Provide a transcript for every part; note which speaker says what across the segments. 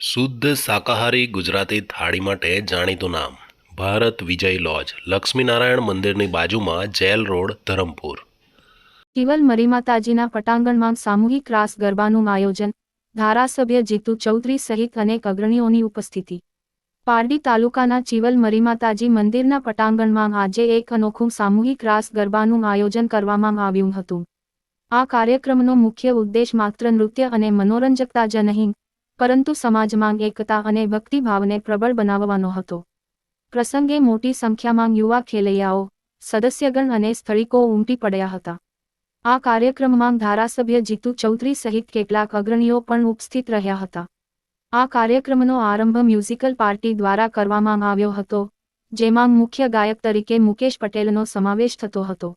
Speaker 1: શુદ્ધ શાકાહારી ગુજરાતી થાળી માટે જાણીતું નામ ભારત વિજય લોજ, લક્ષ્મીનારાયણ મંદિરની બાજુમાં જેલ રોડ, ધરમપુર.
Speaker 2: ચિવલ મરીમાતાજીના પટાંગણમાં સામૂહિક રાસ ગરબાનું આયોજન, ધારાસભ્ય જીતુ ચૌધરી સહિત અનેક અગ્રણીઓની ઉપસ્થિતિ. પારડી તાલુકાના ચિવલ મરીમાતાજી મંદિરના પટાંગણમાં આજે એક અનોખું સામૂહિક રાસ ગરબાનું આયોજન કરવામાં આવ્યું હતું. આ કાર્યક્રમનો મુખ્ય ઉદ્દેશ માત્ર નૃત્ય અને મનોરંજકતા જ નહીં, પરંતુ સમાજમાં એકતા અને ભક્તિભાવને પ્રબળ બનાવવાનો હતો. પ્રસંગે મોટી સંખ્યામાં યુવા ખેલૈયાઓ, સદસ્યગણ અને સ્થળીકો ઉમટી પડ્યા હતા. આ કાર્યક્રમમાં ધારાસભ્ય જીતુ ચૌધરી સહિત કેટલાક અગ્રણીઓ પણ ઉપસ્થિત રહ્યા હતા. આ કાર્યક્રમનો આરંભ મ્યુઝિકલ પાર્ટી દ્વારા કરવામાં આવ્યો હતો, જેમાં મુખ્ય ગાયક તરીકે મુકેશ પટેલનો સમાવેશ થતો હતો.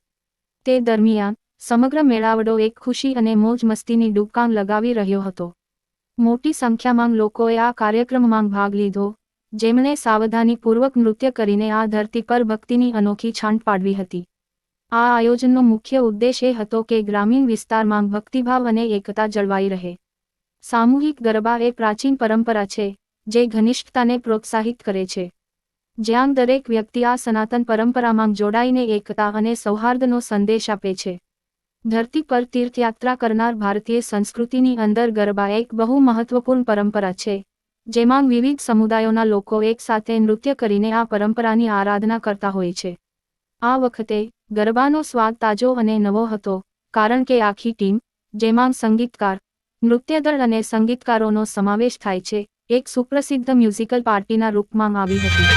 Speaker 2: તે દરમિયાન સમગ્ર મેળાવડો એક ખુશી અને મોજ મસ્તીની ડૂબકામ લગાવી રહ્યો હતો. મોટી સંખ્યામાં લોકોએ આ કાર્યક્રમમાં ભાગ લીધો, જેમણે સાવધાનીપૂર્વક નૃત્ય કરીને આ ધરતી પર ભક્તિની અનોખી છાંટ પાડવી હતી. આ આયોજનનો મુખ્ય ઉદ્દેશ એ હતો કે ગ્રામીણ વિસ્તારમાં ભક્તિભાવ અને એકતા જળવાઈ રહે. સામૂહિક ગરબા એ પ્રાચીન પરંપરા છે, જે ઘનિષ્ઠતાને પ્રોત્સાહિત કરે છે. જ્યાં દરેક વ્યક્તિ આ સનાતન પરંપરામાં જોડાઈને એકતા અને સૌહાર્દનો સંદેશ આપે છે. ધરતી પર તીર્થયાત્રા કરનાર ભારતીય સંસ્કૃતિની અંદર ગરબા એક બહુ મહત્વપૂર્ણ પરંપરા છે, જેમાં વિવિધ સમુદાયોના લોકો એકસાથે નૃત્ય કરીને આ પરંપરાની આરાધના કરતા હોય છે. આ વખતે ગરબાનો સ્વાદ તાજો અને નવો હતો, કારણ કે આખી ટીમ, જેમાં સંગીતકાર, નૃત્યદળ અને સંગીતકારોનો સમાવેશ થાય છે, એક સુપ્રસિદ્ધ મ્યુઝિકલ પાર્ટીના રૂપમાં આવી હતી.